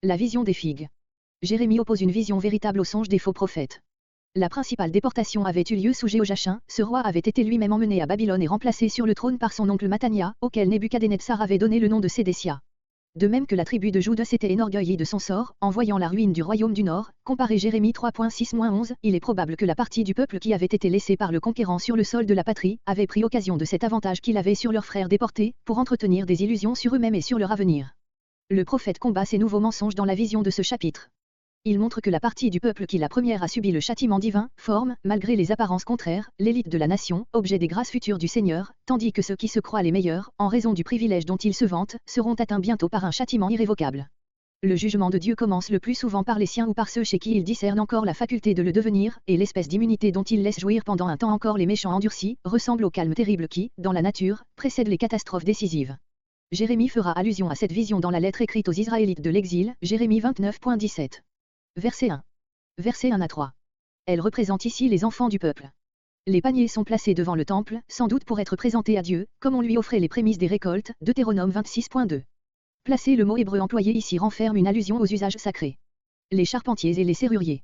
La vision des figues. Jérémie oppose une vision véritable au songe des faux prophètes. La principale déportation avait eu lieu sous Jéhoiachin, ce roi avait été lui-même emmené à Babylone et remplacé sur le trône par son oncle Mathania, auquel Nebuchadnezzar avait donné le nom de Sédécia. De même que la tribu de Juda s'était enorgueillie de son sort, en voyant la ruine du royaume du Nord, comparé Jérémie 3.6-11, il est probable que la partie du peuple qui avait été laissée par le conquérant sur le sol de la patrie, avait pris occasion de cet avantage qu'il avait sur leurs frères déportés, pour entretenir des illusions sur eux-mêmes et sur leur avenir. Le prophète combat ces nouveaux mensonges dans la vision de ce chapitre. Il montre que la partie du peuple qui la première a subi le châtiment divin, forme, malgré les apparences contraires, l'élite de la nation, objet des grâces futures du Seigneur, tandis que ceux qui se croient les meilleurs, en raison du privilège dont ils se vantent, seront atteints bientôt par un châtiment irrévocable. Le jugement de Dieu commence le plus souvent par les siens ou par ceux chez qui il discerne encore la faculté de le devenir, et l'espèce d'immunité dont il laisse jouir pendant un temps encore les méchants endurcis, ressemble au calme terrible qui, dans la nature, précède les catastrophes décisives. Jérémie fera allusion à cette vision dans la lettre écrite aux Israélites de l'exil, Jérémie 29.17. Verset 1. Verset 1 à 3. Elle représente ici les enfants du peuple. Les paniers sont placés devant le temple, sans doute pour être présentés à Dieu, comme on lui offrait les prémices des récoltes, Deutéronome 26.2. Placer le mot hébreu employé ici renferme une allusion aux usages sacrés. Les charpentiers et les serruriers.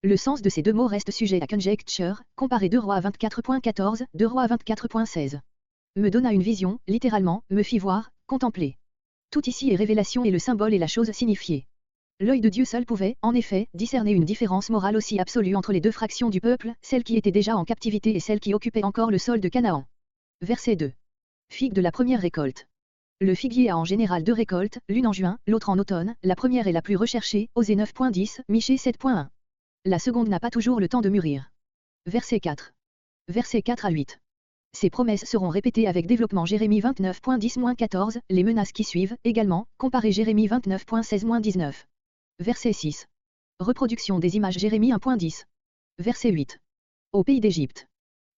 Le sens de ces deux mots reste sujet à conjecture, comparé 2 Rois 24.14, 2 Rois 24.16. Me donna une vision, littéralement, me fit voir, contempler. Tout ici est révélation et le symbole est la chose signifiée. L'œil de Dieu seul pouvait, en effet, discerner une différence morale aussi absolue entre les deux fractions du peuple, celle qui était déjà en captivité et celle qui occupait encore le sol de Canaan. Verset 2. Figue de la première récolte. Le figuier a en général 2 récoltes, l'une en juin, l'autre en automne, la première est la plus recherchée, Osée 9.10, Michée 7.1. La seconde n'a pas toujours le temps de mûrir. Verset 4. Versets 4 à 8. Ces promesses seront répétées avec développement Jérémie 29.10-14, les menaces qui suivent, également, comparez Jérémie 29.16-19. Verset 6. Reproduction des images Jérémie 1.10. Verset 8. Au pays d'Égypte.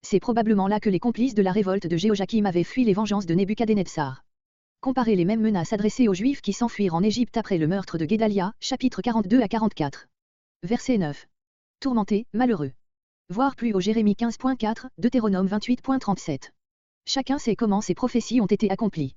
C'est probablement là que les complices de la révolte de Jéhoiakim avaient fui les vengeances de Nebuchadnezzar. Comparez les mêmes menaces adressées aux Juifs qui s'enfuirent en Égypte après le meurtre de Guédalia, chapitre 42 à 44. Verset 9. Tourmentés, malheureux. Voir plus haut Jérémie 15.4, Deutéronome 28.37. Chacun sait comment ces prophéties ont été accomplies.